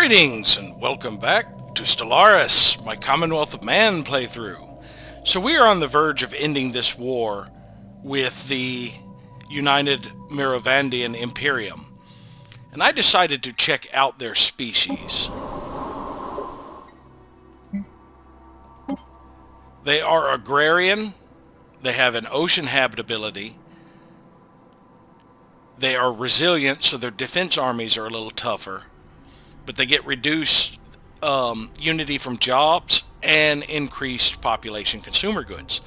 Greetings and welcome back to Stellaris, my Commonwealth of Man playthrough. So we are on the verge of ending this war with the United Miravandian Imperium. And I decided to check out their species. They are agrarian. They have an ocean habitability. They are resilient, so their defense armies are a little tougher. But they get reduced unity from jobs and increased population consumer goods.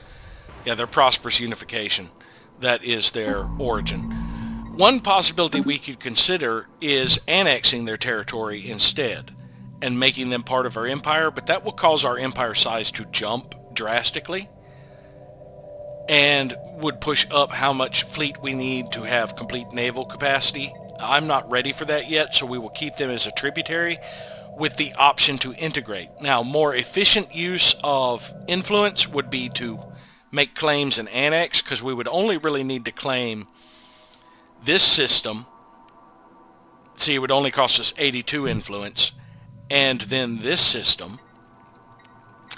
Yeah, they're prosperous unification. That is their origin. One possibility we could consider is annexing their territory instead and making them part of our empire, but that will cause our empire size to jump drastically and would push up how much fleet we need to have complete naval capacity. I'm not ready for that yet, so we will keep them as a tributary with the option to integrate. Now, more efficient use of influence would be to make claims and annex, because we would only really need to claim this system. See, it would only cost us 82 influence, and then this system,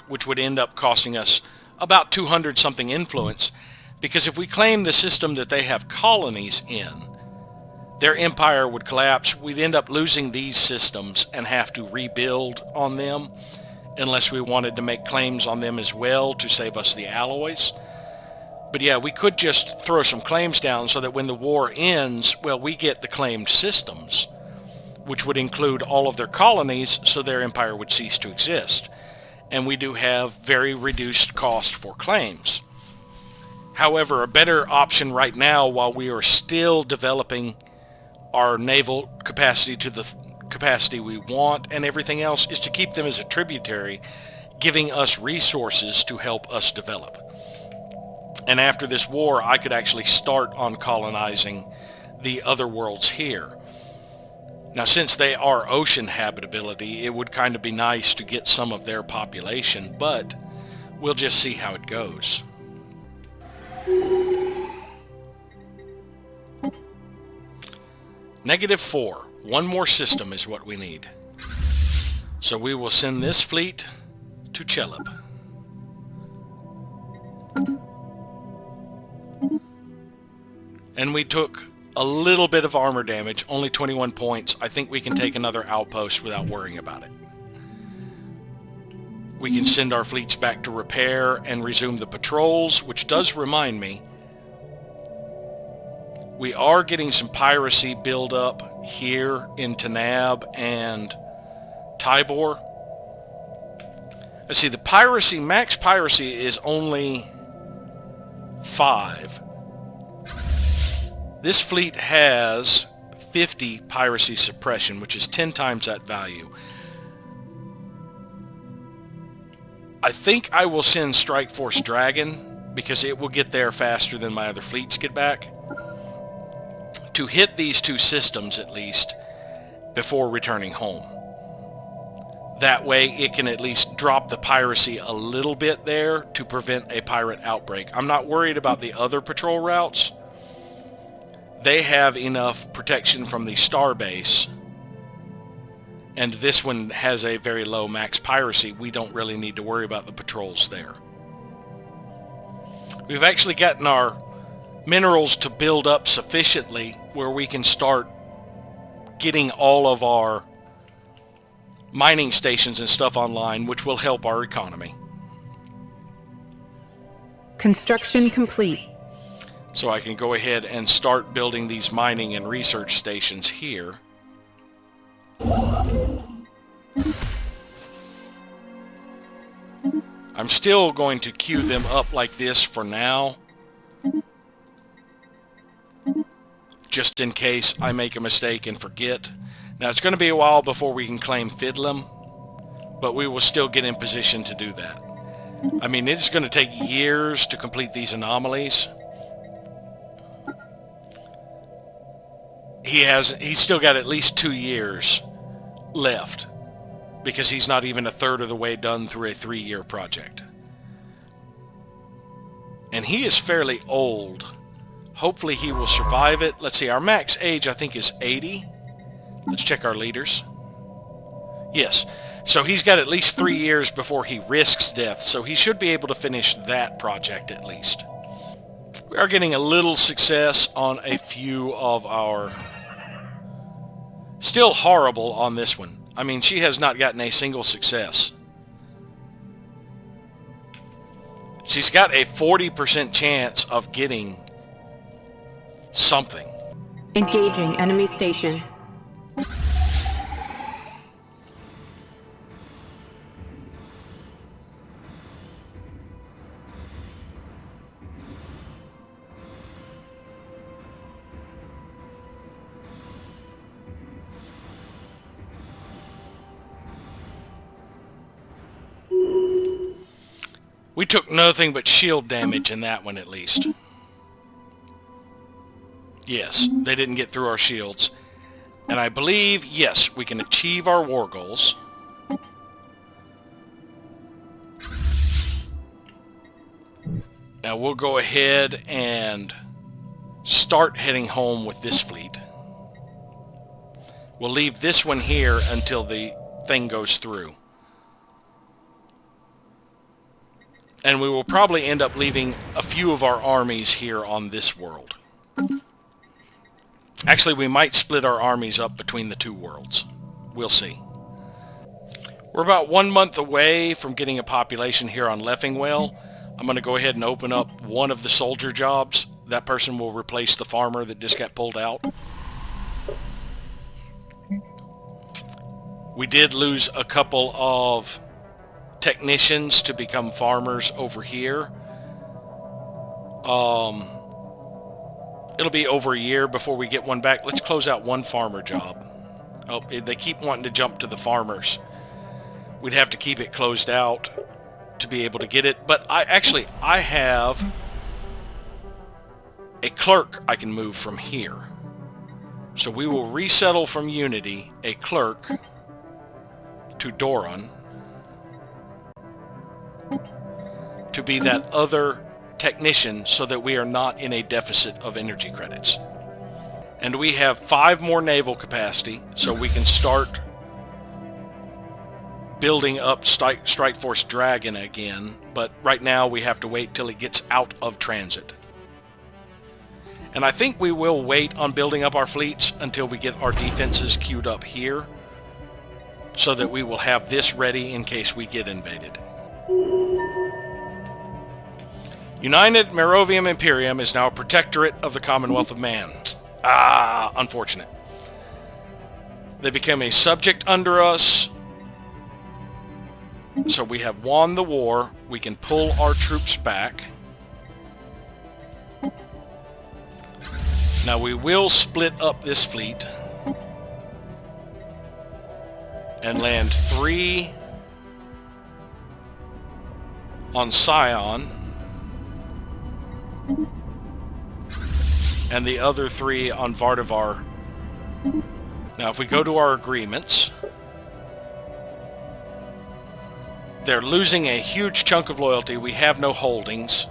which would end up costing us about 200 something influence, because if we claim the system that they have colonies in, their empire would collapse. We'd end up losing these systems and have to rebuild on them unless we wanted to make claims on them as well to save us the alloys. But yeah, we could just throw some claims down so that when the war ends, well, we get the claimed systems, which would include all of their colonies, so their empire would cease to exist. And we do have very reduced cost for claims. However, a better option right now, while we are still developing our naval capacity to the capacity we want and everything else, is to keep them as a tributary, giving us resources to help us develop. And after this war, I could actually start on colonizing the other worlds here. Now, since they are ocean habitability, it would kind of be nice to get some of their population, but we'll just see how it goes. -4. One more system is what we need. So we will send this fleet to Cheleb. And we took a little bit of armor damage, only 21 points. I think we can take another outpost without worrying about it. We can send our fleets back to repair and resume the patrols, which does remind me, we are getting some piracy build up here in Tanab and Tybor. Let's see, the piracy, max piracy is only 5. This fleet has 50 piracy suppression, which is 10 times that value. I think I will send Strike Force Dragon, because it will get there faster than my other fleets get back, to hit these two systems at least before returning home. That way it can at least drop the piracy a little bit there to prevent a pirate outbreak. I'm not worried about the other patrol routes. They have enough protection from the starbase, and this one has a very low max piracy. We don't really need to worry about the patrols there. We've actually gotten our minerals to build up sufficiently where we can start getting all of our mining stations and stuff online, which will help our economy. Construction complete. So I can go ahead and start building these mining and research stations here. I'm still going to queue them up like this for now, just in case I make a mistake and forget. Now, it's going to be a while before we can claim Fidlam, but we will still get in position to do that. I mean, it's going to take years to complete these anomalies. He's still got at least 2 years left, because he's not even a third of the way done through a 3-year project. And he is fairly old. Hopefully he will survive it. Let's see, our max age I think is 80. Let's check our leaders. Yes. So he's got at least 3 years before he risks death, so he should be able to finish that project at least. We are getting a little success on a few of our... Still horrible on this one. I mean, she has not gotten a single success. She's got a 40% chance of getting something. Engaging enemy station. We took nothing but shield damage in that one at least. Yes, they didn't get through our shields. And I believe, yes, we can achieve our war goals. Now we'll go ahead and start heading home with this fleet. We'll leave this one here until the thing goes through. And we will probably end up leaving a few of our armies here on this world. Actually, we might split our armies up between the two worlds. We'll see. We're about 1 month away from getting a population here on Leffingwell. I'm going to go ahead and open up one of the soldier jobs. That person will replace the farmer that just got pulled out. We did lose a couple of technicians to become farmers over here. It'll be over a year before we get one back. Let's close out one farmer job. Oh, they keep wanting to jump to the farmers. We'd have to keep it closed out to be able to get it. But I have a clerk I can move from here. So we will resettle from Unity a clerk to Doron to be that other technician so that we are not in a deficit of energy credits. And we have 5 more naval capacity, so we can start building up Strike Force Dragon again, but right now we have to wait till it gets out of transit. And I think we will wait on building up our fleets until we get our defenses queued up here, so that we will have this ready in case we get invaded. United Merovingian Imperium is now a protectorate of the Commonwealth of Man. Ah, unfortunate. They became a subject under us. So we have won the war. We can pull our troops back. Now we will split up this fleet and land 3 on Scion and the other 3 on Vardavar. Now if we go to our agreements, they're losing a huge chunk of loyalty. We have no holdings.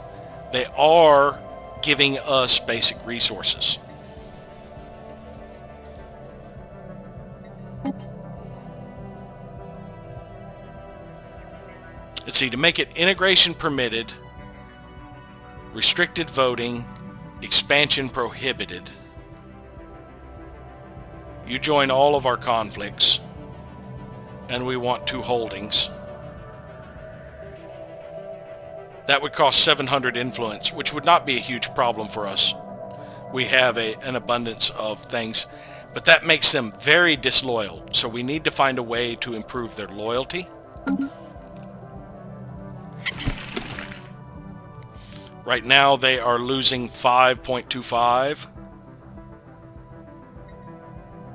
They are giving us basic resources. Let's see, to make it integration permitted, restricted voting, expansion prohibited. You join all of our conflicts, and we want 2 holdings. That would cost 700 influence, which would not be a huge problem for us. We have an abundance of things, but that makes them very disloyal, so we need to find a way to improve their loyalty. Right now they are losing 5.25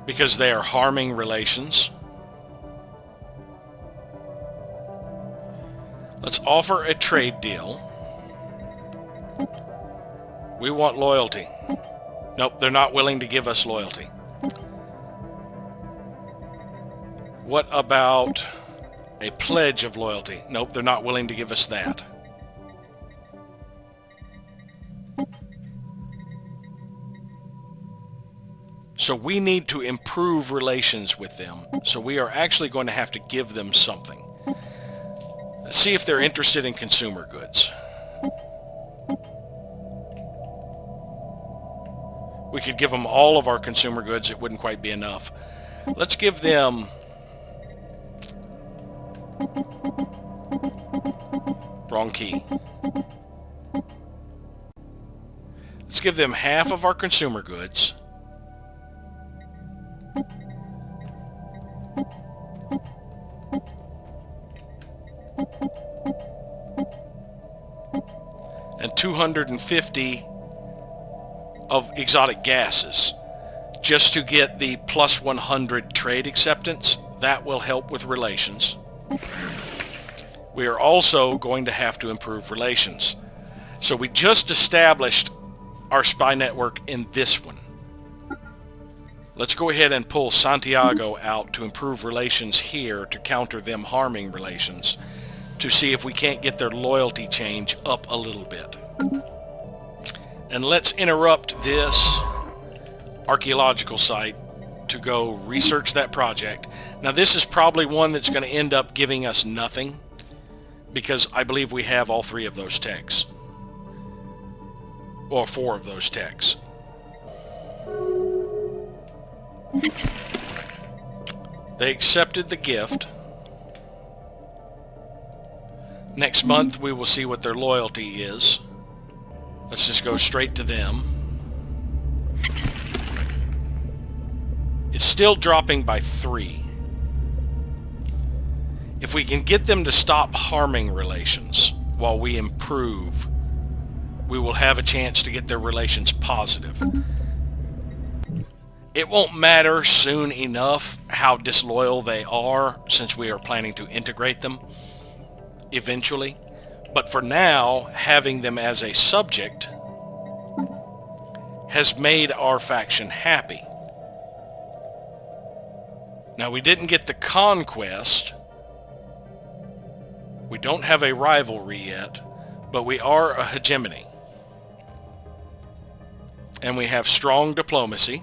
because they are harming relations. Let's offer a trade deal. We want loyalty. Nope, they're not willing to give us loyalty. What about a pledge of loyalty? Nope, they're not willing to give us that. So we need to improve relations with them. So we are actually going to have to give them something. Let's see if they're interested in consumer goods. We could give them all of our consumer goods. It wouldn't quite be enough. Let's give them... Wrong key. Let's give them half of our consumer goods. And 250 of exotic gases, just to get the plus 100 trade acceptance. That will help with relations. We are also going to have to improve relations. So we just established our spy network in this one. Let's go ahead and pull Santiago out to improve relations here to counter them harming relations, to see if we can't get their loyalty change up a little bit. And let's interrupt this archaeological site to go research that project. Now this is probably one that's going to end up giving us nothing, because I believe we have all 3 of those techs. Or 4 of those techs. They accepted the gift. Next month we will see what their loyalty is. Let's just go straight to them. It's still dropping by 3. If we can get them to stop harming relations while we improve, we will have a chance to get their relations positive. It won't matter soon enough how disloyal they are, since we are planning to integrate them eventually. But for now, having them as a subject has made our faction happy. Now, we didn't get the conquest. We don't have a rivalry yet, but we are a hegemony. And we have strong diplomacy.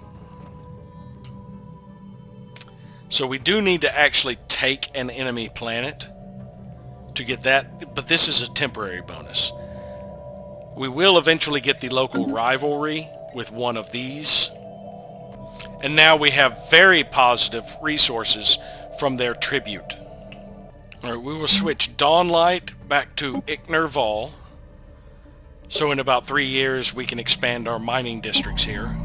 So we do need to actually take an enemy planet to get that, but this is a temporary bonus. We will eventually get the local rivalry with one of these. And now we have very positive resources from their tribute. Alright, we will switch Dawnlight back to Iknerval. So in about 3 years we can expand our mining districts here.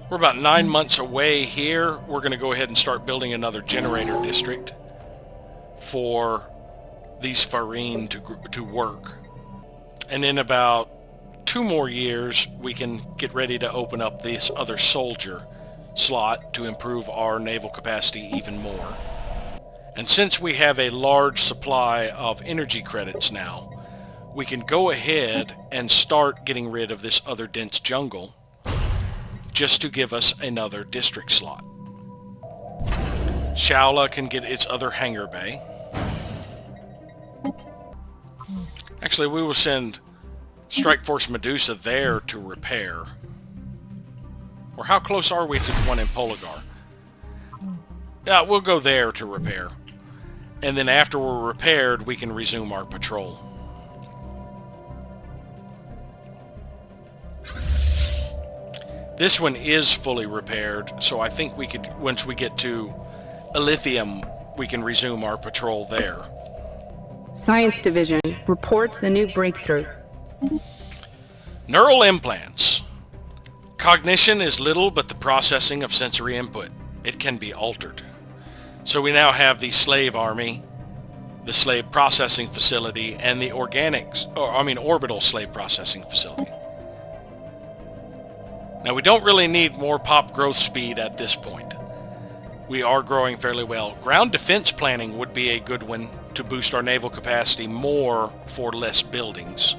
We're about 9 months away here. We're going to go ahead and start building another generator district for these Farine to work. And in about 2 more years, we can get ready to open up this other soldier slot to improve our naval capacity even more. And since we have a large supply of energy credits now, we can go ahead and start getting rid of this other dense jungle just to give us another district slot. Shaula can get its other hangar bay. Actually, we will send Strike Force Medusa there to repair. Or how close are we to the one in Poligar? Yeah, we'll go there to repair. And then after we're repaired, we can resume our patrol. This one is fully repaired, so I think we could, once we get to Elythium, we can resume our patrol there. Science Division reports a new breakthrough. Neural implants. Cognition is little but the processing of sensory input. It can be altered. So we now have the slave army, the slave processing facility, and the orbital slave processing facility. Now we don't really need more pop growth speed at this point. We are growing fairly well. Ground defense planning would be a good one to boost our naval capacity more for less buildings.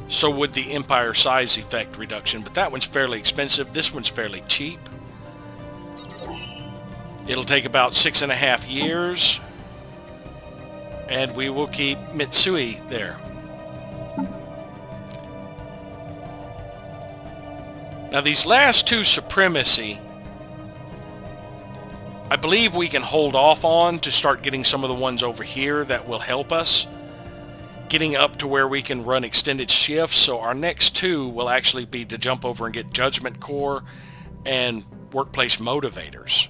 So would the Empire size effect reduction, but that one's fairly expensive. This one's fairly cheap. It'll take about 6.5 years, and we will keep Mitsui there. Now these last two supremacy, I believe we can hold off on to start getting some of the ones over here that will help us. Getting up to where we can run extended shifts, so our next two will actually be to jump over and get Judgment Core and Workplace Motivators.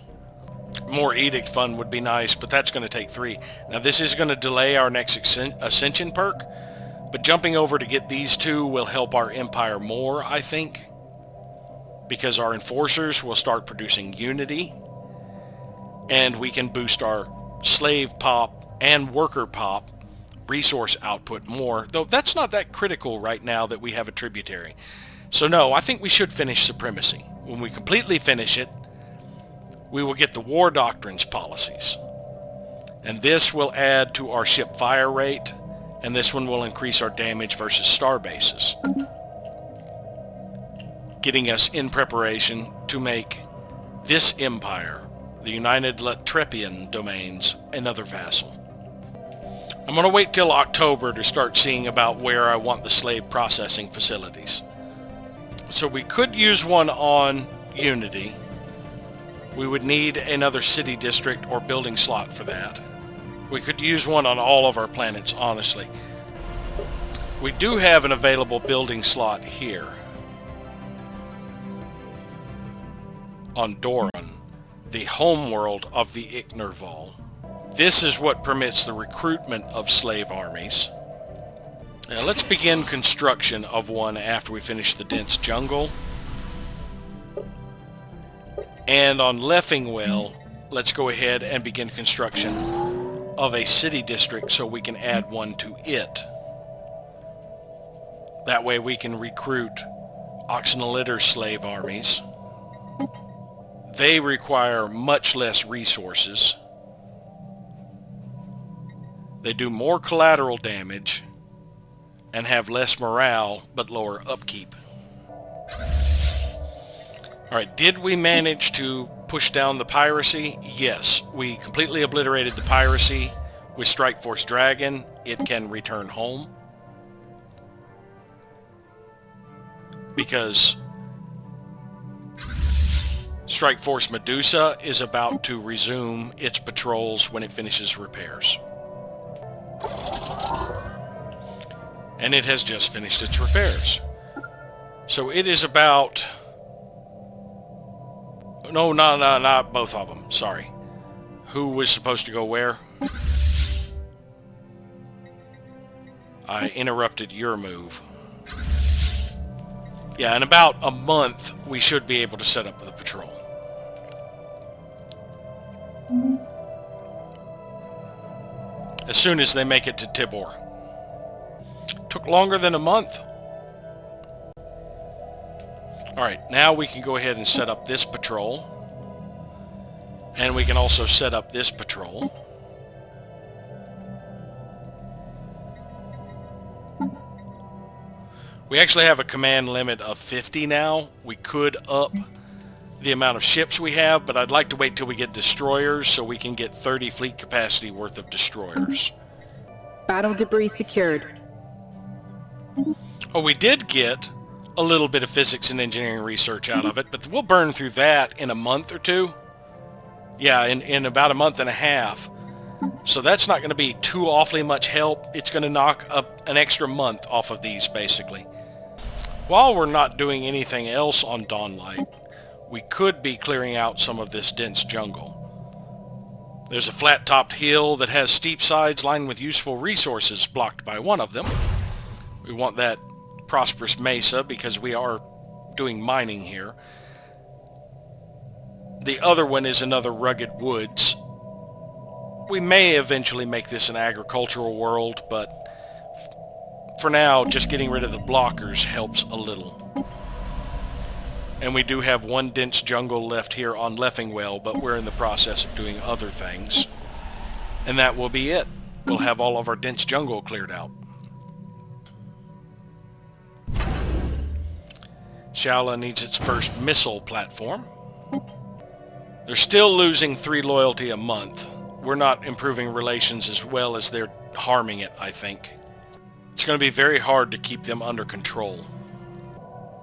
More Edict Fund would be nice, but that's going to take 3. Now this is going to delay our next Ascension perk, but jumping over to get these two will help our Empire more, I think, because our Enforcers will start producing Unity, and we can boost our Slave Pop and Worker Pop resource output more, though that's not that critical right now that we have a tributary. So no, I think we should finish Supremacy. When we completely finish it, we will get the War Doctrines policies. And this will add to our ship fire rate, and this one will increase our damage versus star bases, getting us in preparation to make this empire, the United Latrepian Domains, another vassal. I'm going to wait till October to start seeing about where I want the slave processing facilities. So we could use one on Unity. We would need another city district or building slot for that. We could use one on all of our planets, honestly. We do have an available building slot here on Doran, the homeworld of the Ichnerval. This is what permits the recruitment of slave armies. Now let's begin construction of one after we finish the dense jungle. And on Leffingwell, let's go ahead and begin construction of a city district so we can add one to it. That way we can recruit Oxenalitter slave armies. They require much less resources. They do more collateral damage and have less morale but lower upkeep. Alright, did we manage to push down the piracy? Yes, we completely obliterated the piracy with Strike Force Dragon. It can return home because Strike Force Medusa is about to resume its patrols when it finishes repairs. And it has just finished its repairs. So it is about... No, not both of them. Sorry. Who was supposed to go where? I interrupted your move. Yeah, in about a month, we should be able to set up the patrol. As soon as they make it to Tibor. Took longer than a month. Alright, now we can go ahead and set up this patrol. And we can also set up this patrol. We actually have a command limit of 50 now. We could up the amount of ships we have, but I'd like to wait till we get destroyers so we can get 30 fleet capacity worth of destroyers. Battle debris secured. Oh, we did get a little bit of physics and engineering research out of it, but we'll burn through that in a month or two. Yeah, in about a month and a half. So that's not going to be too awfully much help. It's going to knock up an extra month off of these, basically. While we're not doing anything else on Dawnlight, we could be clearing out some of this dense jungle. There's a flat-topped hill that has steep sides lined with useful resources blocked by one of them. We want that prosperous mesa because we are doing mining here. The other one is another rugged woods. We may eventually make this an agricultural world, but for now, just getting rid of the blockers helps a little. And we do have one dense jungle left here on Leffingwell, but we're in the process of doing other things. And that will be it. We'll have all of our dense jungle cleared out. Shala needs its first missile platform. They're still losing 3 loyalty a month. We're not improving relations as well as they're harming it, I think. It's going to be very hard to keep them under control.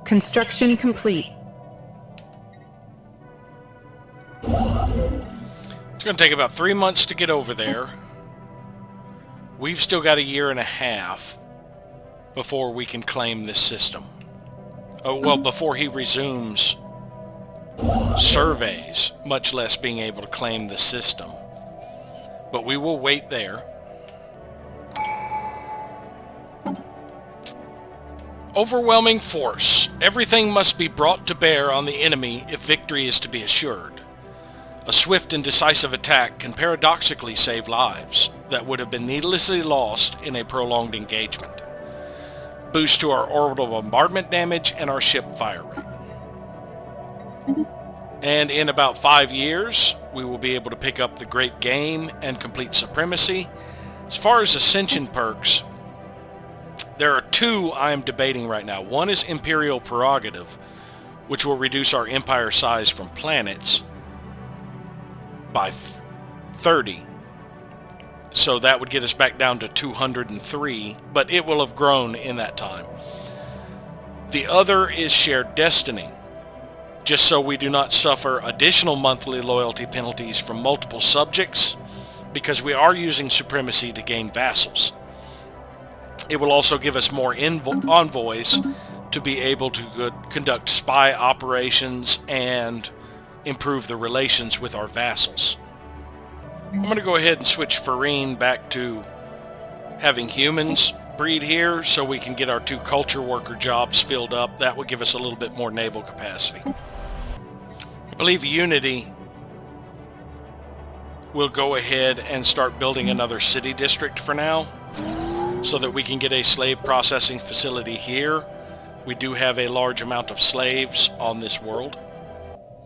Construction complete. It's going to take about 3 months to get over there. We've still got a year and a half before we can claim this system. Oh, well, before he resumes surveys, much less being able to claim the system. But we will wait there. Overwhelming force. Everything must be brought to bear on the enemy if victory is to be assured. A swift and decisive attack can paradoxically save lives that would have been needlessly lost in a prolonged engagement. Boost to our orbital bombardment damage and our ship fire rate. And in about 5 years, we will be able to pick up the Great Game and complete Supremacy. As far as Ascension perks, there are 2 I am debating right now. One is Imperial Prerogative, which will reduce our empire size from planets by 30. So that would get us back down to 203, but it will have grown in that time. The other is Shared Destiny, just so we do not suffer additional monthly loyalty penalties from multiple subjects, because we are using Supremacy to gain vassals. It will also give us more envoys to be able to conduct spy operations and improve the relations with our vassals. I'm going to go ahead and switch Farine back to having humans breed here so we can get our 2 culture worker jobs filled up. That would give us a little bit more naval capacity. I believe Unity will go ahead and start building another city district for now, so that we can get a slave processing facility here. We do have a large amount of slaves on this world.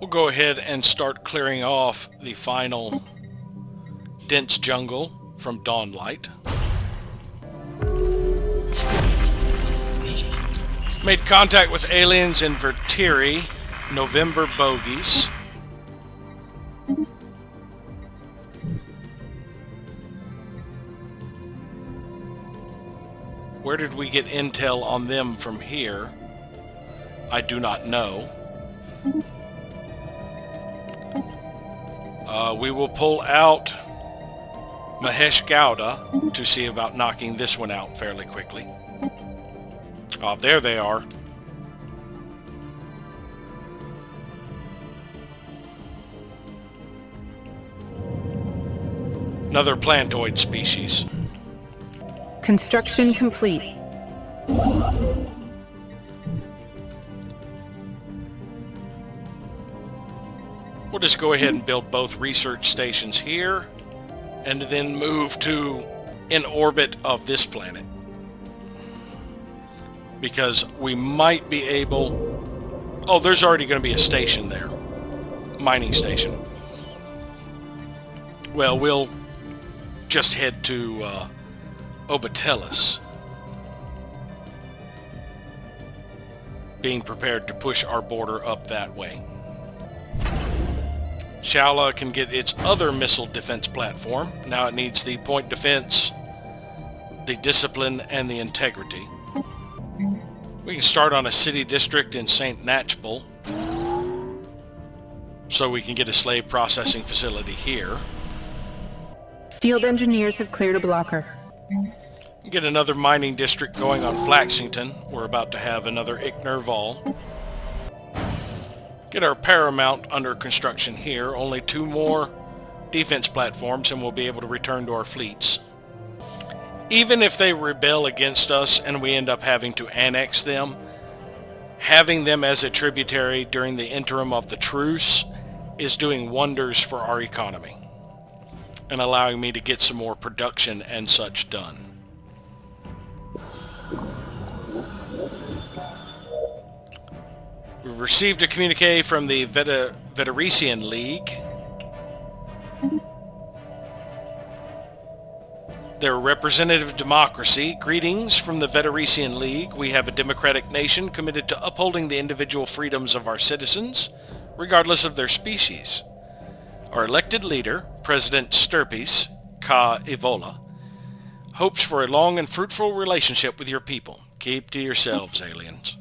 We'll go ahead and start clearing off the final dense jungle from Dawnlight. Made contact with aliens in Vertiri, November bogies. Where did we get intel on them from here? I do not know. We will pull out Mahesh Gowda to see about knocking this one out fairly quickly. Oh, there they are. Another plantoid species. Construction complete. We'll just go ahead and build both research stations here and then move to in orbit of this planet, because we might be able... Oh, there's already going to be a station there. Mining station. Well, we'll just head to Obatelis, being prepared to push our border up that way. Shala can get its other missile defense platform. Now it needs the point defense, the discipline, and the integrity. We can start on a city district in St. Natchbel, so we can get a slave processing facility here. Field engineers have cleared a blocker. Get another mining district going on Flaxington. We're about to have another Icknerval. Get our Paramount under construction here. Only 2 more defense platforms and we'll be able to return to our fleets. Even if they rebel against us and we end up having to annex them, having them as a tributary during the interim of the truce is doing wonders for our economy and allowing me to get some more production and such done. We received a communique from the Veterician League. Their representative democracy. Greetings from the Veterician League. We have a democratic nation committed to upholding the individual freedoms of our citizens, regardless of their species. Our elected leader, President Sturpis Ka Evola, hopes for a long and fruitful relationship with your people. Keep to yourselves, aliens.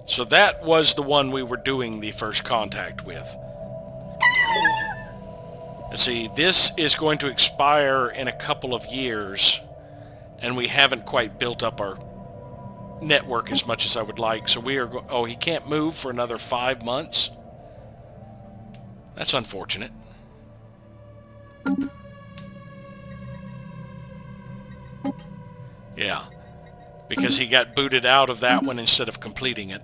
So that was the one we were doing the first contact with. Let's see, this is going to expire in a couple of years, and we haven't quite built up our network as much as I would like. So we are oh, he can't move for another 5 months. That's unfortunate. Yeah, because he got booted out of that one instead of completing it.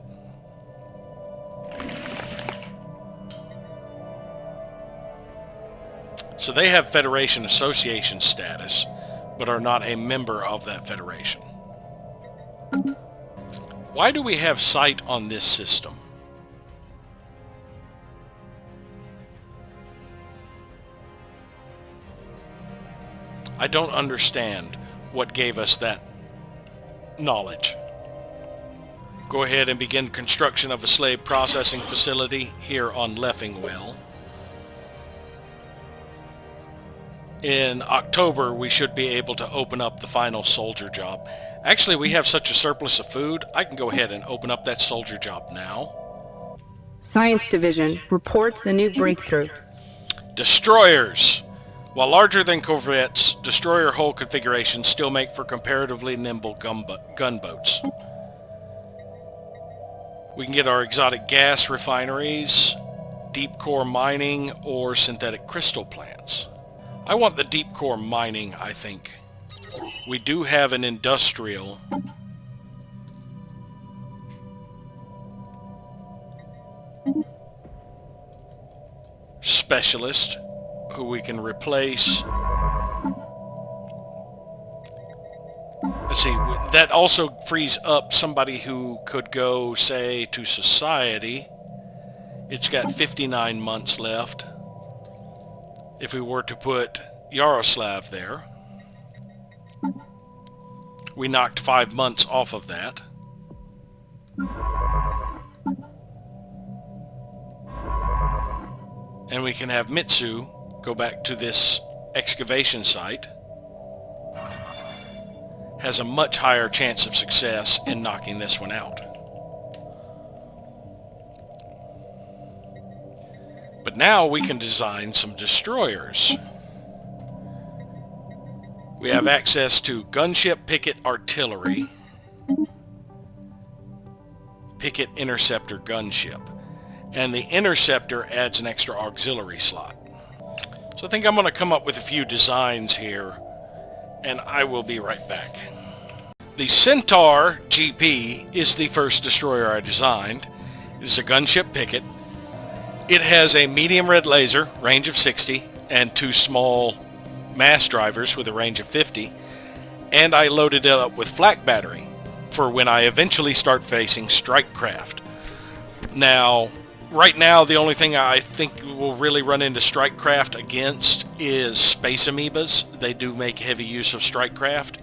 So they have Federation Association status, but are not a member of that Federation. Why do we have sight on this system? I don't understand what gave us that knowledge. Go ahead and begin construction of a slave processing facility here on Leffingwell. In October, we should be able to open up the final soldier job. Actually, we have such a surplus of food, I can go ahead and open up that soldier job now. Science Division reports a new breakthrough. Destroyers. While larger than corvettes, destroyer hull configurations still make for comparatively nimble gunboats. We can get our exotic gas refineries, deep core mining, or synthetic crystal plants. I want the deep core mining, I think. We do have an industrial. Specialist who we can replace. Let's see, that also frees up somebody who could go, say, to society. It's got 59 months left. If we were to put Yaroslav there, we knocked 5 months off of that. And we can have Mitsu go back to this excavation site. Has a much higher chance of success in knocking this one out. But now we can design some destroyers. We have access to gunship, picket, artillery, picket, interceptor, gunship. And the interceptor adds an extra auxiliary slot. So I think I'm going to come up with a few designs here, and I will be right back. The Centaur GP is the first destroyer I designed. It is a gunship picket. It has a medium red laser, range of 60, and 2 small mass drivers with a range of 50, and I loaded it up with flak battery for when I eventually start facing strike craft. Now, right now, the only thing I think we'll really run into strike craft against is space amoebas. They do make heavy use of strike craft,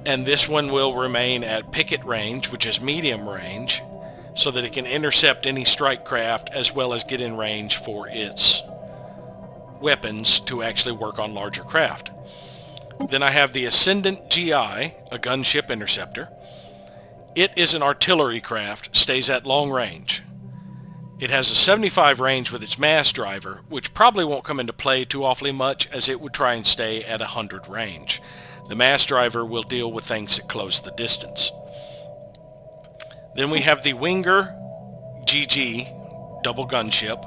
and this one will remain at picket range, which is medium range, so that it can intercept any strike craft as well as get in range for its weapons to actually work on larger craft. Then I have the Ascendant GI, a gunship interceptor. It is an artillery craft, stays at long range. It has a 75 range with its mass driver, which probably won't come into play too awfully much as it would try and stay at 100 range. The mass driver will deal with things that close the distance. Then we have the Winger GG, double gunship.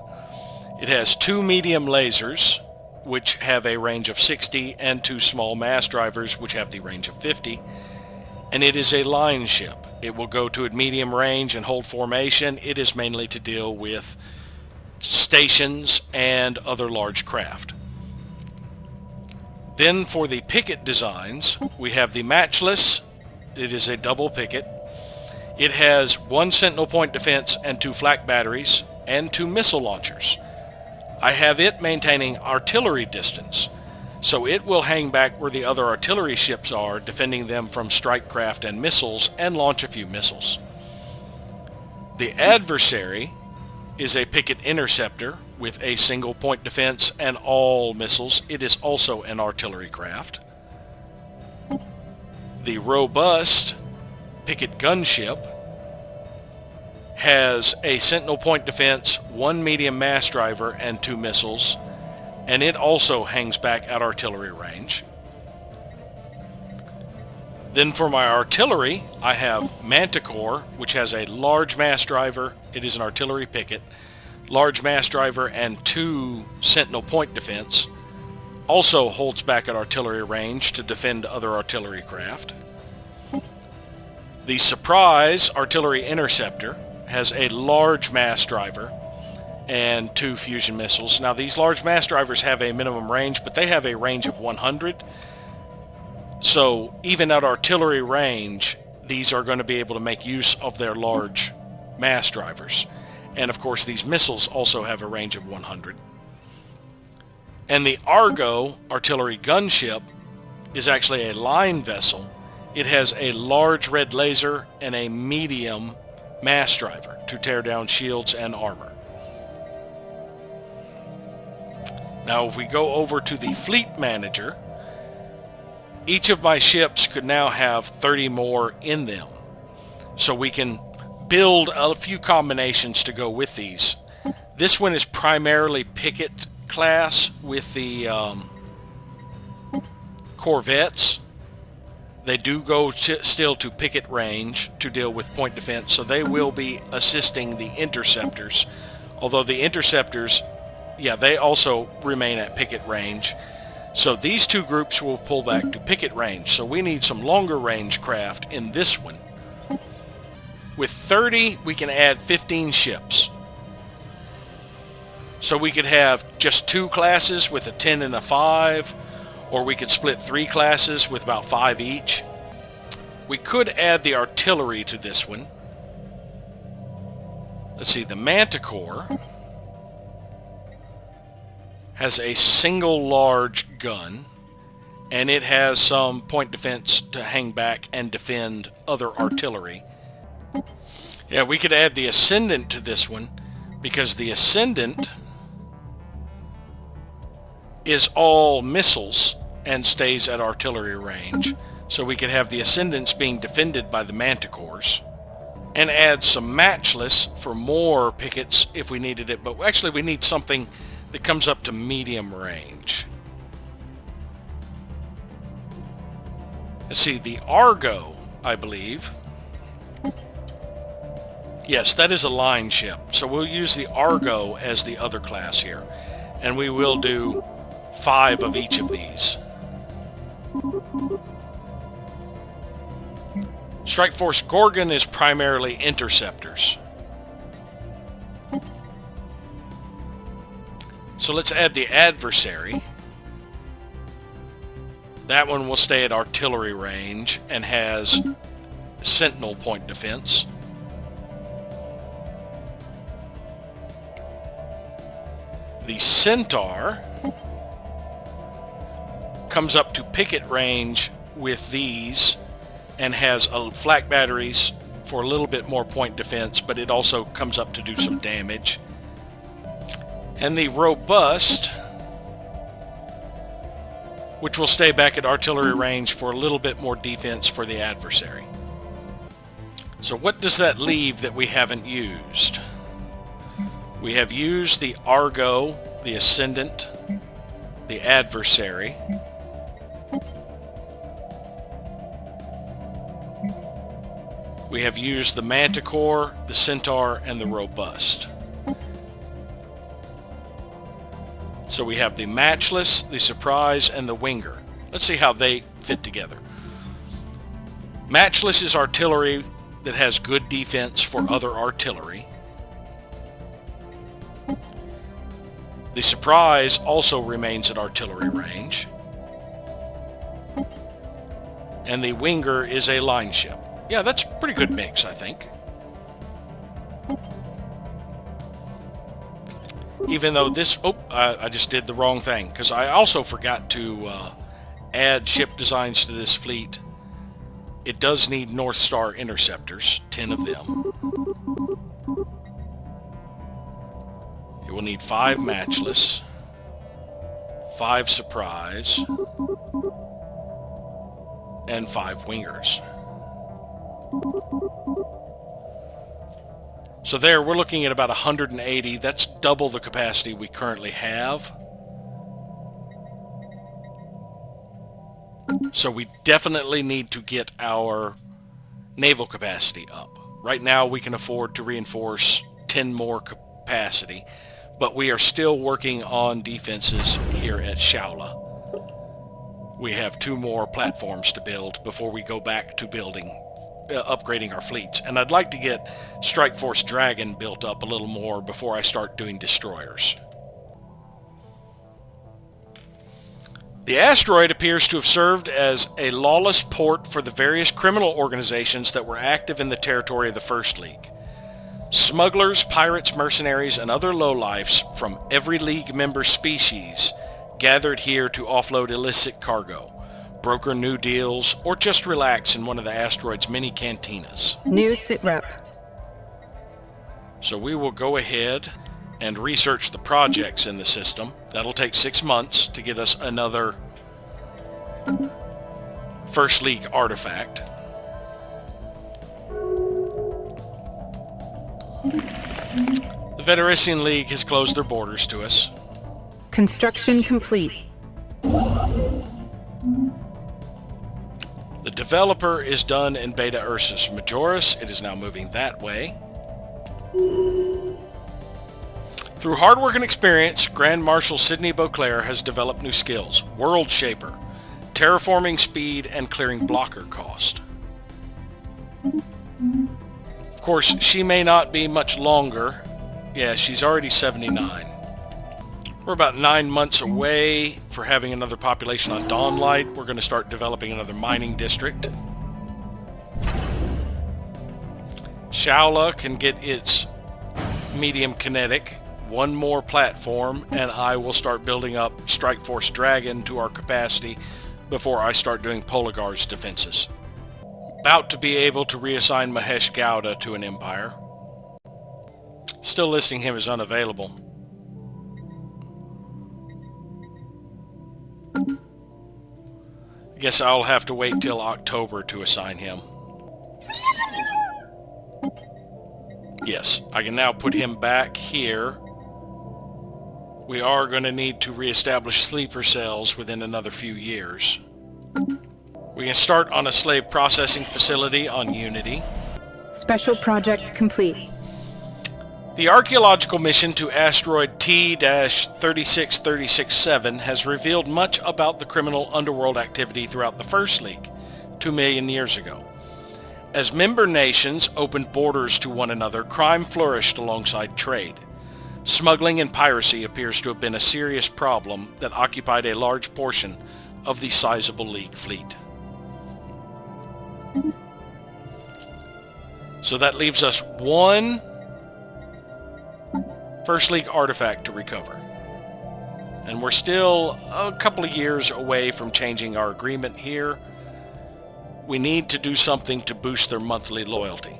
It has 2 medium lasers, which have a range of 60, and 2 small mass drivers, which have the range of 50. And it is a line ship. It will go to a medium range and hold formation. It is mainly to deal with stations and other large craft. Then for the picket designs, we have the Matchless. It is a double picket. It has 1 sentinel point defense and 2 flak batteries and 2 missile launchers. I have it maintaining artillery distance, so it will hang back where the other artillery ships are, defending them from strike craft and missiles, and launch a few missiles. The Adversary is a picket interceptor with a single point defense and all missiles. It is also an artillery craft. The Robust picket gunship has a sentinel point defense, 1 medium mass driver, and 2 missiles. and it also hangs back at artillery range. Then for my artillery, I have Manticore, which has a large mass driver. It is an artillery picket. Large mass driver and 2 sentinel point defense. Also holds back at artillery range to defend other artillery craft. The Surprise artillery interceptor has a large mass driver and 2 fusion missiles. Now these large mass drivers have a minimum range, but they have a range of 100. So even at artillery range, these are going to be able to make use of their large mass drivers. And of course these missiles also have a range of 100. And the Argo artillery gunship is actually a line vessel. It has a large red laser and a medium mass driver to tear down shields and armor. Now if we go over to the fleet manager, each of my ships could now have 30 more in them. So we can build a few combinations to go with these. This one is primarily picket class with the corvettes. They do go still to picket range to deal with point defense, so they will be assisting the interceptors. Although the interceptors, yeah, they also remain at picket range. So these 2 groups will pull back to picket range. So we need some longer range craft in this one. With 30, we can add 15 ships. So we could have just 2 classes with a 10 and a 5, or we could split 3 classes with about 5 each. We could add the artillery to this one. Let's see, the Manticore has a single large gun, and it has some point defense to hang back and defend other artillery. Yeah, we could add the Ascendant to this one, because the Ascendant is all missiles and stays at artillery range. So we could have the Ascendants being defended by the Manticores, and add some Matchless for more pickets if we needed it. But actually we need something that comes up to medium range. Let's see, the Argo, I believe. Yes, that is a line ship. So we'll use the Argo as the other class here. And we will do 5 of each of these. Strike Force Gorgon is primarily interceptors. So let's add the Adversary. That one will stay at artillery range and has sentinel point defense. The Centaur comes up to picket range with these and has flak batteries for a little bit more point defense, but it also comes up to do some damage. And the Robust, which will stay back at artillery range for a little bit more defense for the Adversary. So what does that leave that we haven't used? We have used the Argo, the Ascendant, the Adversary. We have used the Manticore, the Centaur, and the Robust. So we have the Matchless, the Surprise, and the Winger. Let's see how they fit together. Matchless is artillery that has good defense for other artillery. The Surprise also remains at artillery range. And the Winger is a line ship. Yeah, that's a pretty good mix, I think. Even though this... Oh, I just did the wrong thing, because I also forgot to add ship designs to this fleet. It does need North Star interceptors, 10 of them. It will need 5 Matchless, 5 Surprise, and 5 Wingers. So there, we're looking at about 180. That's double the capacity we currently have. So we definitely need to get our naval capacity up. Right now we can afford to reinforce 10 more capacity, but we are still working on defenses here at Shaula. We have 2 more platforms to build before we go back to upgrading our fleets. And I'd like to get Strike Force Dragon built up a little more before I start doing destroyers. The asteroid appears to have served as a lawless port for the various criminal organizations that were active in the territory of the First League. Smugglers, pirates, mercenaries, and other lowlifes from every League member species gathered here to offload illicit cargo, broker new deals, or just relax in one of the asteroid's many cantinas. New sitrep. So we will go ahead and research the projects in the system. That'll take 6 months to get us another First League artifact. The Federation League has closed their borders to us. Construction complete. The developer is done in Beta Ursus Majoris. It is now moving that way. Through hard work and experience, Grand Marshal Sidney Beauclair has developed new skills: World Shaper, terraforming speed, and clearing blocker cost. Of course, she may not be much longer. Yeah, she's already 79. We're about 9 months away for having another population on Dawnlight. We're going to start developing another mining district. Shaula can get its medium kinetic. 1 more platform, and I will start building up Strike Force Dragon to our capacity before I start doing Poligar's defenses. About to be able to reassign Mahesh Gowda to an empire. Still listing him as unavailable. I guess I'll have to wait till October to assign him. Yes, I can now put him back here. We are going to need to reestablish sleeper cells within another few years. We can start on a slave processing facility on Unity. Special project complete. The archaeological mission to asteroid T-36367 has revealed much about the criminal underworld activity throughout the First League 2 million years ago. As member nations opened borders to one another, crime flourished alongside trade. Smuggling and piracy appears to have been a serious problem that occupied a large portion of the sizable League fleet. So that leaves us 1 First League artifact to recover. And we're still a couple of years away from changing our agreement here. We need to do something to boost their monthly loyalty.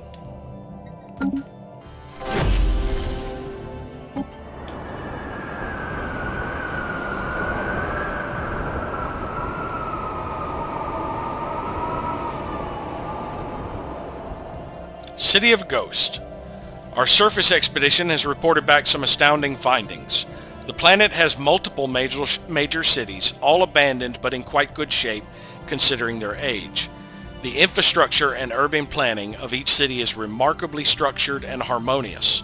City of Ghost. Our surface expedition has reported back some astounding findings. The planet has multiple major cities, all abandoned but in quite good shape considering their age. The infrastructure and urban planning of each city is remarkably structured and harmonious,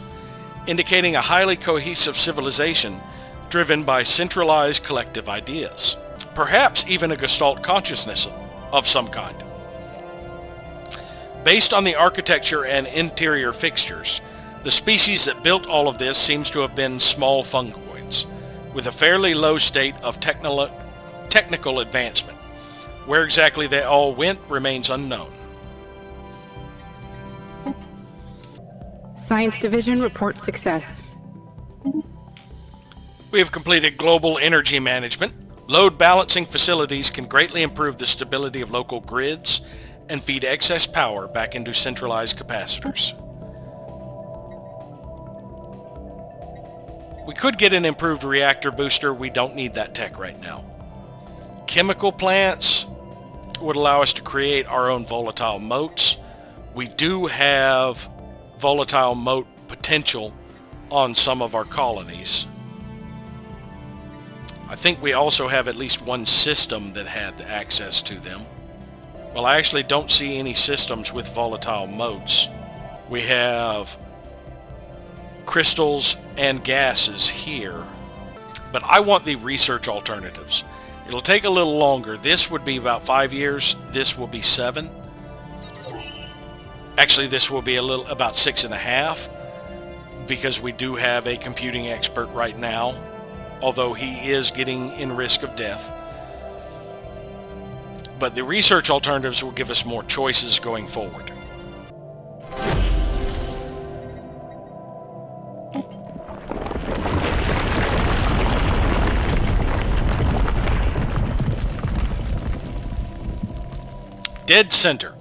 indicating a highly cohesive civilization driven by centralized collective ideas. Perhaps even a Gestalt consciousness of some kind. Based on the architecture and interior fixtures, the species that built all of this seems to have been small fungoids, with a fairly low state of technical advancement. Where exactly they all went remains unknown. Science Division reports success. We have completed global energy management. Load balancing facilities can greatly improve the stability of local grids and feed excess power back into centralized capacitors. We could get an improved reactor booster. We don't need that tech right now. Chemical plants would allow us to create our own volatile moats. We do have volatile moat potential on some of our colonies. I think we also have at least one system that had access to them. Well, I actually don't see any systems with volatile motes. We have crystals and gases here, but I want the research alternatives. It'll take a little longer. This would be about 5 years. This will be 7. Actually, this will be about 6.5, because we do have a computing expert right now, although he is getting in risk of death. But the research alternatives will give us more choices going forward. Dead center.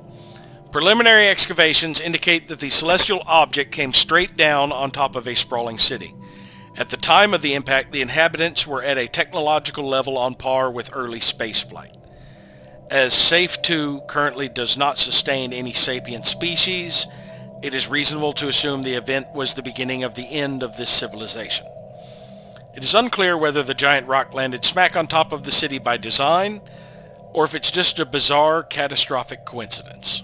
Preliminary excavations indicate that the celestial object came straight down on top of a sprawling city. At the time of the impact, the inhabitants were at a technological level on par with early spaceflight. As SAFE 2 currently does not sustain any sapient species, it is reasonable to assume the event was the beginning of the end of this civilization. It is unclear whether the giant rock landed smack on top of the city by design, or if it's just a bizarre, catastrophic coincidence.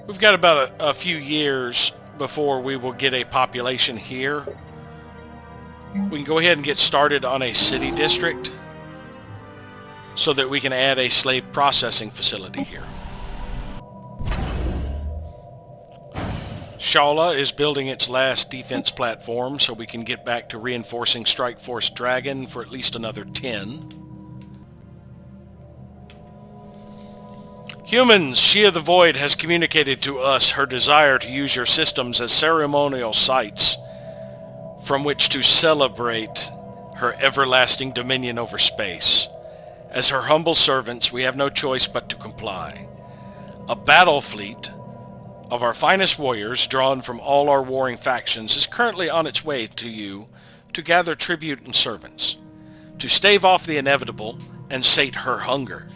We've got about a few years before we will get a population here. We can go ahead and get started on a city district so that we can add a slave processing facility here. Shala is building its last defense platform so we can get back to reinforcing Strike Force Dragon for at least another 10. Humans, She of the Void has communicated to us her desire to use your systems as ceremonial sites from which to celebrate her everlasting dominion over space. As her humble servants, we have no choice but to comply. A battle fleet of our finest warriors, drawn from all our warring factions, is currently on its way to you to gather tribute and servants, to stave off the inevitable and sate her hunger.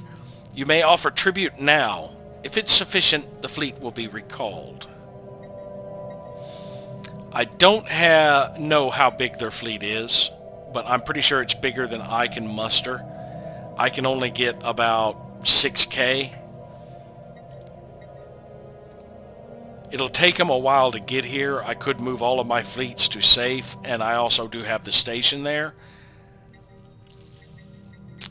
You may offer tribute now. If it's sufficient, the fleet will be recalled. I don't know how big their fleet is, but I'm pretty sure it's bigger than I can muster. I can only get about 6K. It'll take them a while to get here. I could move all of my fleets to safe, and I also do have the station there.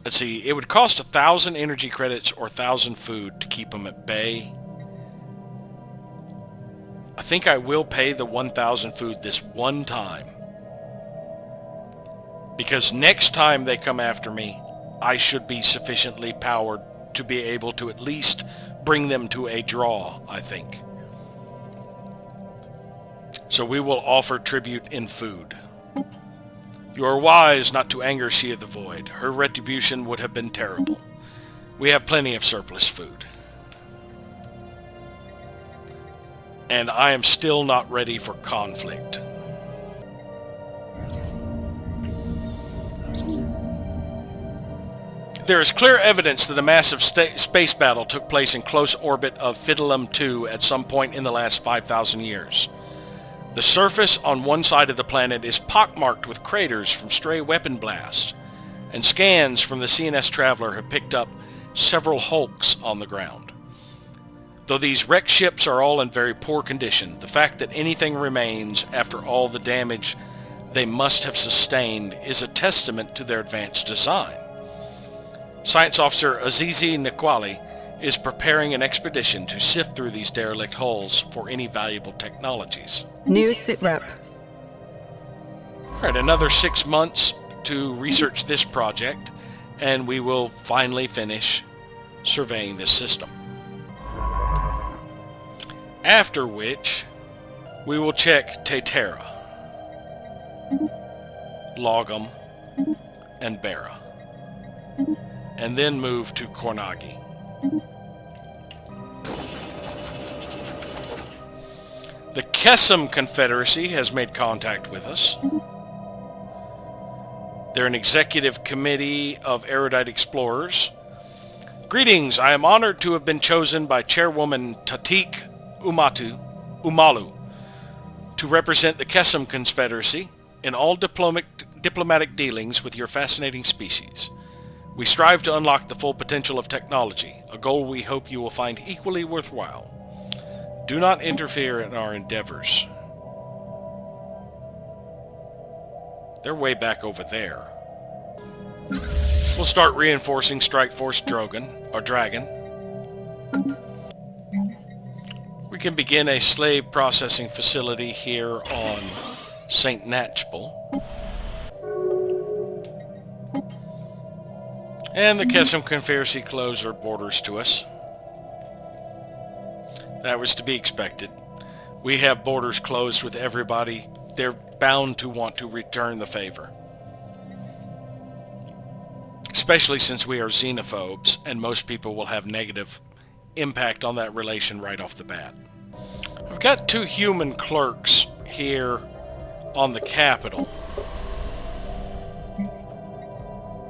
Let's see, it would cost 1,000 energy credits or 1,000 food to keep them at bay. I think I will pay the 1,000 food this one time, because next time they come after me, I should be sufficiently powered to be able to at least bring them to a draw, I think. So we will offer tribute in food. You are wise not to anger She of the Void. Her retribution would have been terrible. We have plenty of surplus food. And I am still not ready for conflict. There is clear evidence that a massive space battle took place in close orbit of Fidelum 2 at some point in the last 5,000 years. The surface on one side of the planet is pockmarked with craters from stray weapon blasts, and scans from the CNS Traveler have picked up several hulks on the ground. Though these wrecked ships are all in very poor condition, the fact that anything remains after all the damage they must have sustained is a testament to their advanced design. Science Officer Azizi Nikwali is preparing an expedition to sift through these derelict hulls for any valuable technologies. New sit rep. All right, another 6 months to research this project, and we will finally finish surveying this system. After which, we will check Tetera, Logum, and Bara, and then move to Kornagi. The Kesem Confederacy has made contact with us. They're an executive committee of erudite explorers. Greetings, I am honored to have been chosen by Chairwoman Tatik Umalu to represent the Kesem Confederacy in all diplomatic dealings with your fascinating species. We strive to unlock the full potential of technology, a goal we hope you will find equally worthwhile. Do not interfere in our endeavors. They're way back over there. We'll start reinforcing Strike Force Dragon. We can begin a slave processing facility here on St. Natchbel. And the Kesem Confederacy closed their borders to us. That was to be expected. We have borders closed with everybody. They're bound to want to return the favor. Especially since we are xenophobes, and most people will have negative impact on that relation right off the bat. I've got 2 human clerks here on the Capitol.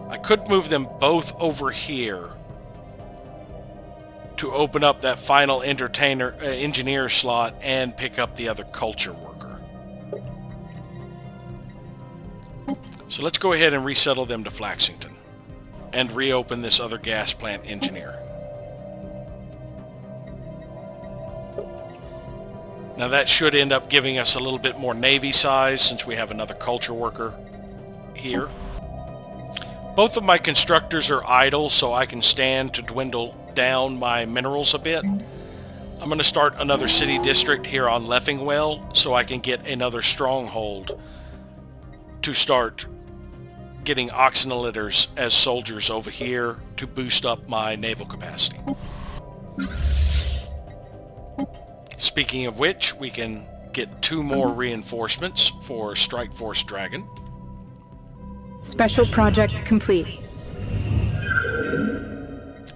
I could move them both over here to open up that final engineer slot and pick up the other culture worker. So let's go ahead and resettle them to Flaxington and reopen this other gas plant engineer. Now that should end up giving us a little bit more Navy size since we have another culture worker here. Both of my constructors are idle, so I can stand to dwindle down my minerals a bit. I'm going to start another city district here on Leffingwell so I can get another stronghold to start getting oxenoliters as soldiers over here to boost up my naval capacity. Speaking of which, we can get 2 more reinforcements for Strike Force Dragon. Special project complete.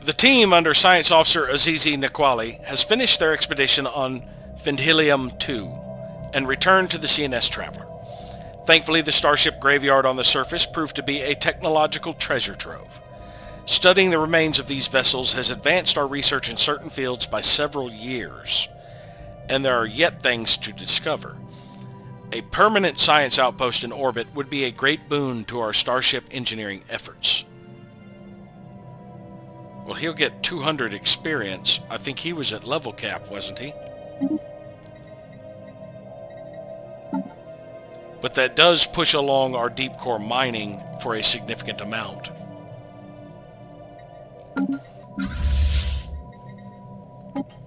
The team under Science Officer Azizi Nakwali has finished their expedition on Findhilium 2 and returned to the CNS Traveler. Thankfully, the starship graveyard on the surface proved to be a technological treasure trove. Studying the remains of these vessels has advanced our research in certain fields by several years, and there are yet things to discover. A permanent science outpost in orbit would be a great boon to our starship engineering efforts. Well, he'll get 200 experience. I think he was at level cap, wasn't he? But that does push along our deep core mining for a significant amount.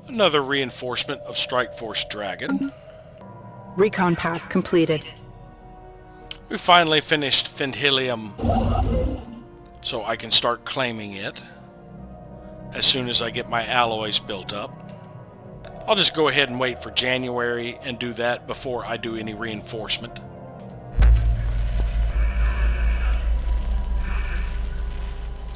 Another reinforcement of Strike Force Dragon. Recon pass completed. We finally finished Findhilium, so I can start claiming it as soon as I get my alloys built up. I'll just go ahead and wait for January and do that before I do any reinforcement.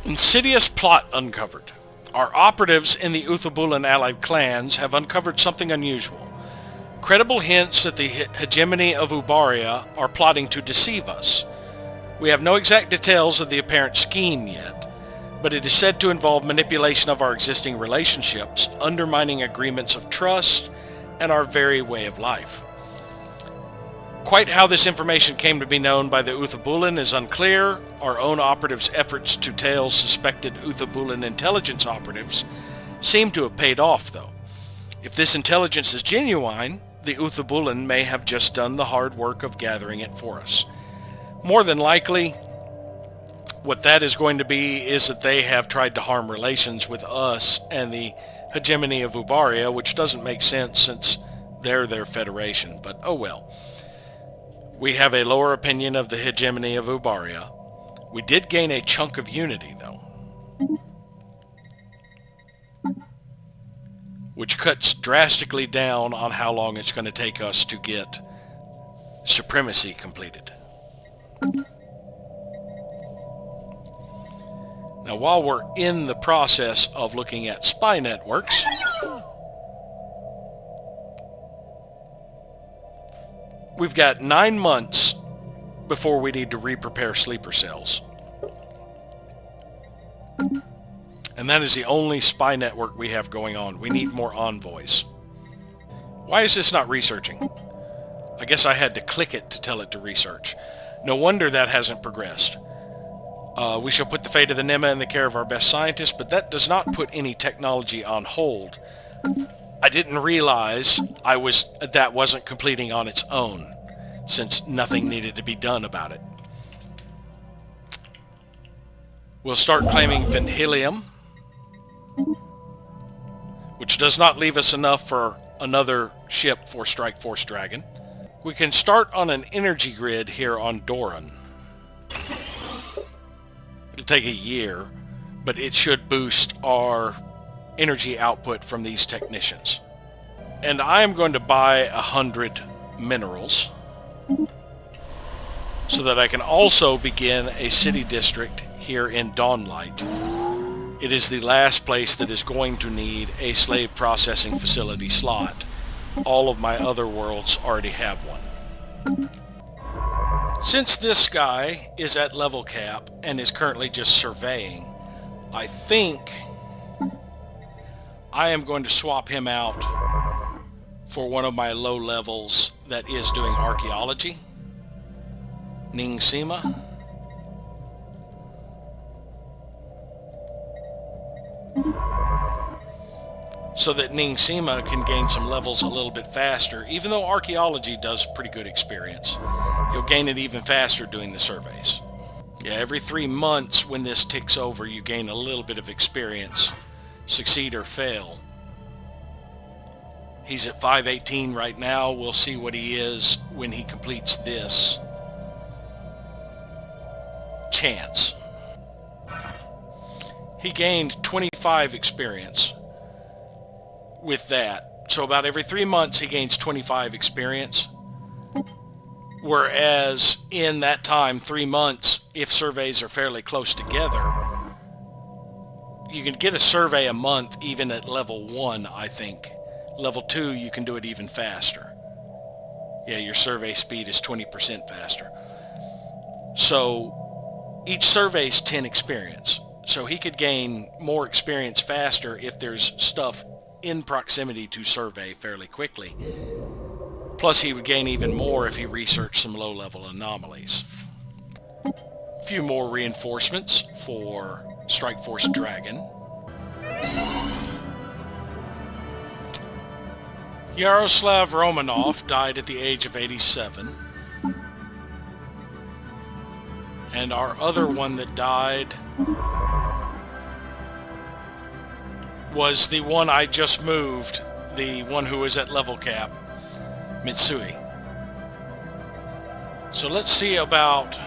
Insidious plot uncovered. Our operatives in the Uthabulan allied clans have uncovered something unusual. Credible hints that the hegemony of Ubaria are plotting to deceive us. We have no exact details of the apparent scheme yet, but it is said to involve manipulation of our existing relationships, undermining agreements of trust, and our very way of life. Quite how this information came to be known by the Uthabulan is unclear. Our own operatives' efforts to tail suspected Uthabulan intelligence operatives seem to have paid off, though. If this intelligence is genuine, the Uthabulan may have just done the hard work of gathering it for us. More than likely, what that is going to be is that they have tried to harm relations with us and the hegemony of Ubaria, which doesn't make sense since they're their federation, but oh well. We have a lower opinion of the hegemony of Ubaria. We did gain a chunk of unity, though, which cuts drastically down on how long it's going to take us to get supremacy completed. Now, while we're in the process of looking at spy networks, we've got 9 months before we need to re-prepare sleeper cells. And that is the only spy network we have going on. We need more envoys. Why is this not researching? I guess I had to click it to tell it to research. No wonder that hasn't progressed. We shall put the fate of the NEMA in the care of our best scientists, but that does not put any technology on hold. I didn't realize that wasn't completing on its own, since nothing needed to be done about it. We'll start claiming Ventilium, which does not leave us enough for another ship for Strike Force Dragon. We can start on an energy grid here on Doran. It'll take a year, but it should boost our energy output from these technicians. And I am going to buy 100 minerals so that I can also begin a city district here in Dawnlight. It is the last place that is going to need a slave processing facility slot. All of my other worlds already have one. Since this guy is at level cap and is currently just surveying, I think I am going to swap him out for one of my low levels that is doing archaeology, Ning Sima. So that Ning Sima can gain some levels a little bit faster, even though archaeology does pretty good experience. You'll gain it even faster doing the surveys. Yeah, every 3 months when this ticks over, you gain a little bit of experience. Succeed or fail. He's at 518 right now. We'll see what he is when he completes this. Chance. He gained 25 experience with that. So about every 3 months he gains 25 experience. Whereas in that time, 3 months, if surveys are fairly close together, you can get a survey a month even at level 1, I think. Level 2, you can do it even faster. Yeah, your survey speed is 20% faster. So each survey is 10 experience. So he could gain more experience faster if there's stuff in proximity to survey fairly quickly. Plus he would gain even more if he researched some low-level anomalies. A few more reinforcements for Strike Force Dragon. Yaroslav Romanov died at the age of 87. And our other one that died was the one I just moved, the one who was at level cap, Mitsui. So let's see about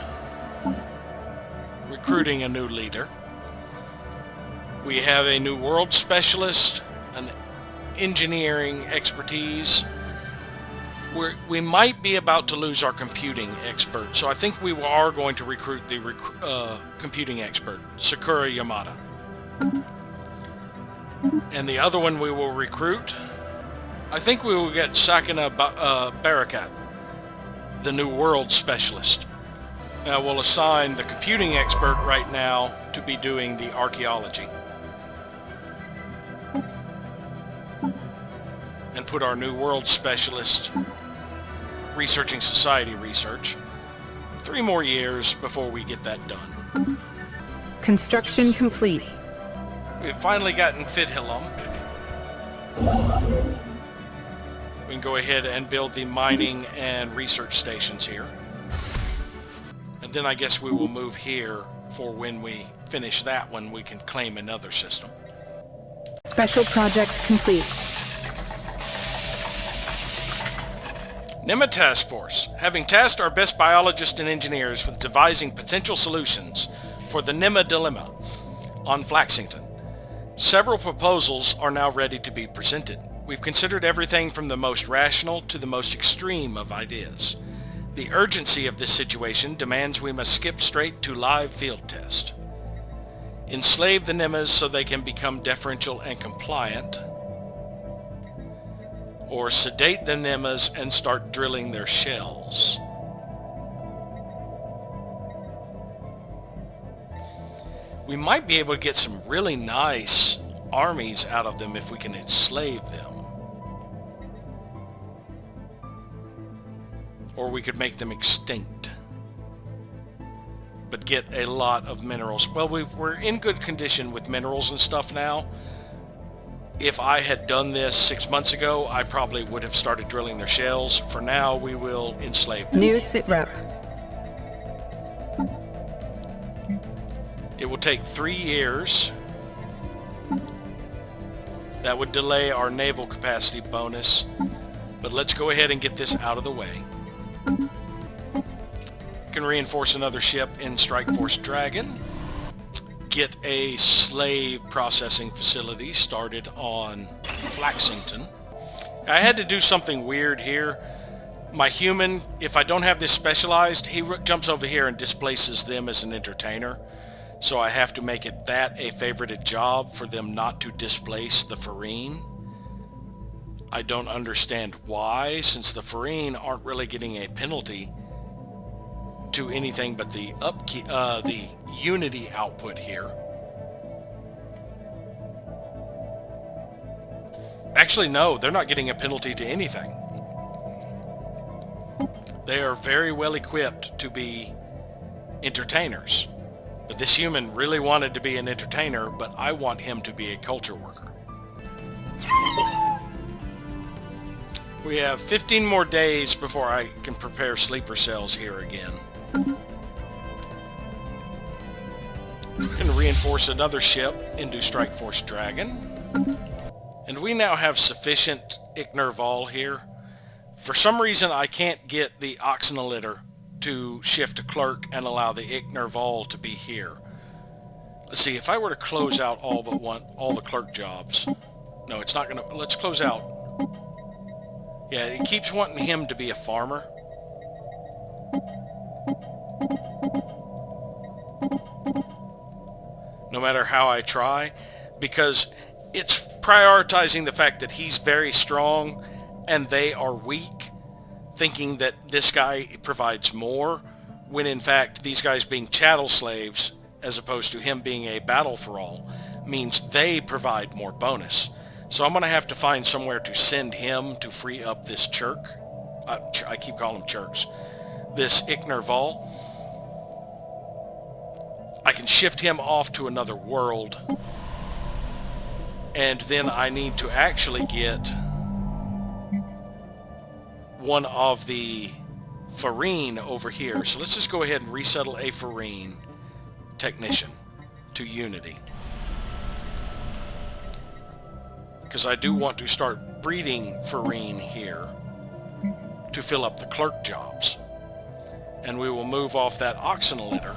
recruiting a new leader. We have a new world specialist, an engineering expertise. We might be about to lose our computing expert, so I think we are going to recruit the computing expert, Sakura Yamada. And the other one we will recruit, I think we will get Sakina Barakat, the new world specialist. Now we'll assign the computing expert right now to be doing the archaeology. And put our new world specialist researching society research. 3 more years before we get that done. Construction complete. We've finally gotten Fidhilum. We can go ahead and build the mining and research stations here. And then I guess we will move here for when we finish that one, we can claim another system. Special project complete. NEMA Task Force, having tasked our best biologists and engineers with devising potential solutions for the NEMA dilemma on Flaxington. Several proposals are now ready to be presented. We've considered everything from the most rational to the most extreme of ideas. The urgency of this situation demands we must skip straight to live field test. Enslave the NEMAs so they can become deferential and compliant, or sedate the NEMAs and start drilling their shells. We might be able to get some really nice armies out of them if we can enslave them. Or we could make them extinct. but get a lot of minerals. Well, we're in good condition with minerals and stuff now. If I had done this 6 months ago, I probably would have started drilling their shells. For now, we will enslave them. New sit rep. It will take 3 years. That would delay our naval capacity bonus, but let's go ahead and get this out of the way. Can reinforce another ship in Strike Force Dragon. Get a slave processing facility started on Flaxington. I had to do something weird here. My human, if I don't have this specialized, he jumps over here and displaces them as an entertainer. So I have to make it that a favorited job for them not to displace the Farine. I don't understand why, since the Farine aren't really getting a penalty to anything but the Unity output here. Actually, no, they're not getting a penalty to anything. They are very well equipped to be entertainers. But this human really wanted to be an entertainer, but I want him to be a culture worker. We have 15 more days before I can prepare sleeper cells here again. Can reinforce another ship into Strike Force Dragon. And we now have sufficient Ichnerval here. For some reason I can't get the Oxenolitter to shift to clerk and allow the Ichnerval to be here. Let's see, if I were to close out all the clerk jobs. No, it's not gonna, let's close out. Yeah, it keeps wanting him to be a farmer. No matter how I try, because it's prioritizing the fact that he's very strong and they are weak, thinking that this guy provides more, when in fact these guys being chattel slaves as opposed to him being a battle thrall means they provide more bonus. So I'm going to have to find somewhere to send him to free up this Churk. I keep calling them Churks. This Ichnerval. I can shift him off to another world. And then I need to actually get one of the Farine over here. So let's just go ahead and resettle a Farine technician to Unity. Because I do want to start breeding Farine here to fill up the clerk jobs. And we will move off that Oxenolitter.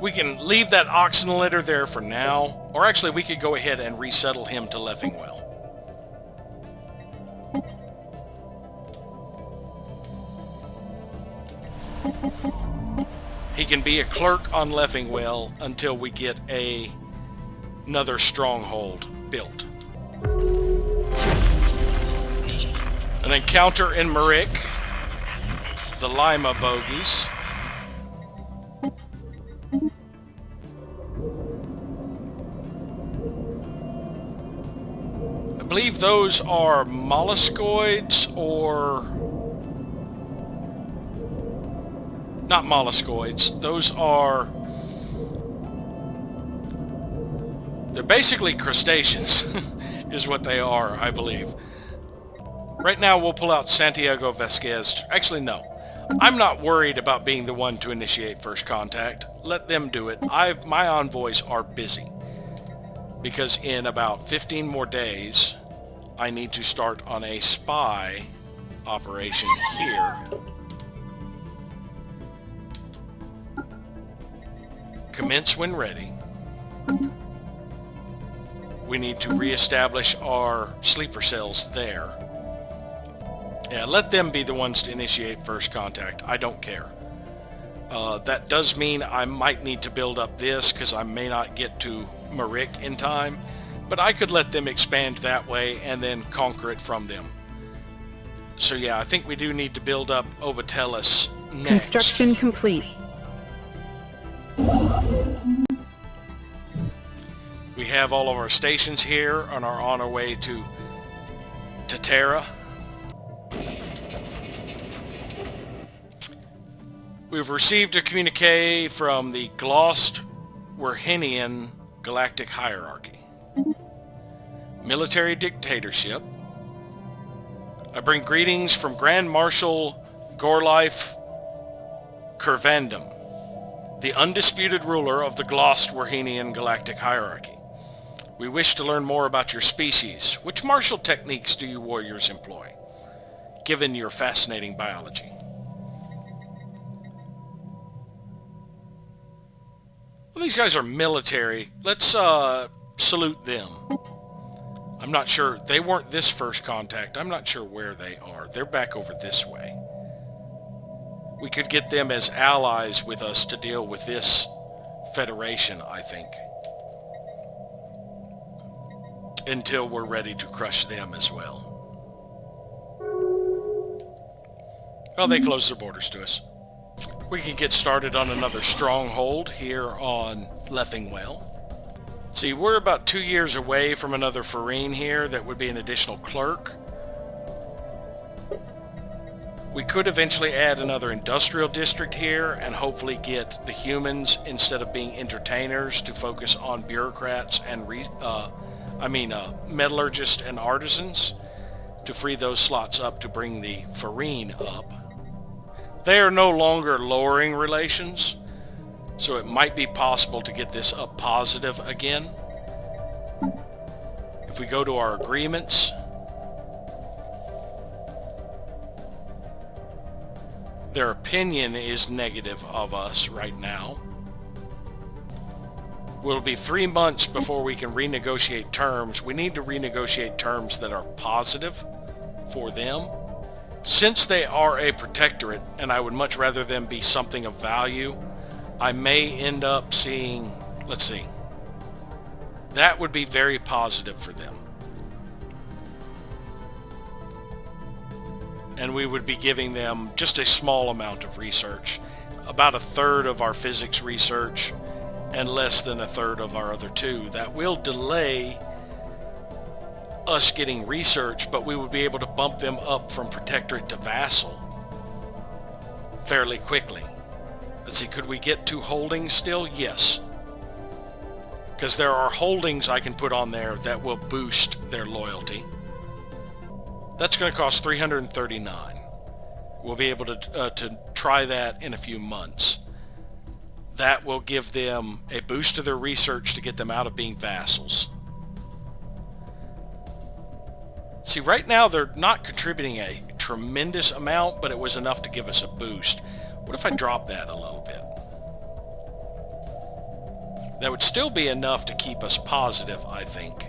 We can leave that Oxenolitter there for now, or actually we could go ahead and resettle him to Leffingwell. He can be a clerk on Leffingwell until we get another stronghold built. An encounter in Marick, the Lima bogies. I believe those are molluscoids, or not molluscoids. Those are, they're basically crustaceans is what they are, I believe. Right now we'll pull out Santiago Vasquez. Actually, no. I'm not worried about being the one to initiate first contact. Let them do it. My envoys are busy. Because in about 15 more days, I need to start on a spy operation here. Commence when ready. We need to reestablish our sleeper cells there. Yeah, let them be the ones to initiate first contact. I don't care. That does mean I might need to build up this because I may not get to Marick in time, but I could let them expand that way and then conquer it from them. So yeah, I think we do need to build up Obatelus next. Construction complete. We have all of our stations here and are on our way to Terra. We've received a communique from the Glost-Werhinian galactic hierarchy. Military dictatorship. I bring greetings from Grand Marshal Gorlife Curvandum, the undisputed ruler of the Glost-Werhinian galactic hierarchy. We wish to learn more about your species. Which martial techniques do you warriors employ, given your fascinating biology? Well, these guys are military. Let's salute them. I'm not sure. They weren't this first contact. I'm not sure where they are. They're back over this way. We could get them as allies with us to deal with this Federation, I think. Until we're ready to crush them as well. Well, they closed their borders to us. We can get started on another stronghold here on Leffingwell. See, we're about 2 years away from another Farine here that would be an additional clerk. We could eventually add another industrial district here and hopefully get the humans, instead of being entertainers, to focus on bureaucrats and metallurgists and artisans, to free those slots up to bring the Farine up. They are no longer lowering relations, so it might be possible to get this up positive again. If we go to our agreements, their opinion is negative of us right now. Will be 3 months before we can renegotiate terms. We need to renegotiate terms that are positive for them. Since they are a protectorate, and I would much rather them be something of value, I may end up seeing, let's see, that would be very positive for them. And we would be giving them just a small amount of research, about a third of our physics research and less than a third of our other two. That will delay us getting research, but we would be able to bump them up from protectorate to vassal fairly quickly. Let's see, could we get 2 holdings still? Yes. Because there are holdings I can put on there that will boost their loyalty. That's going to cost 339. We'll be able to try that in a few months. That will give them a boost to their research to get them out of being vassals. See, right now they're not contributing a tremendous amount, but it was enough to give us a boost. What if I drop that a little bit? That would still be enough to keep us positive, I think.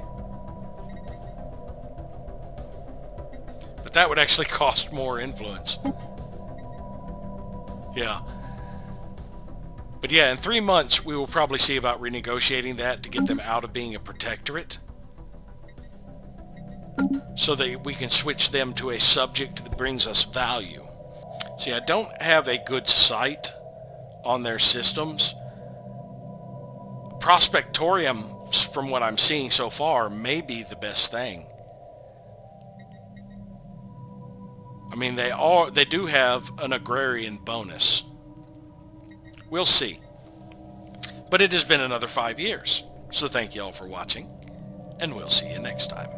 But that would actually cost more influence. Yeah. But yeah, in 3 months, we will probably see about renegotiating that to get them out of being a protectorate, so that we can switch them to a subject that brings us value. See, I don't have a good sight on their systems. Prospectorium, from what I'm seeing so far, may be the best thing. I mean, they do have an agrarian bonus. We'll see. But it has been another 5 years. So thank you all for watching, and we'll see you next time.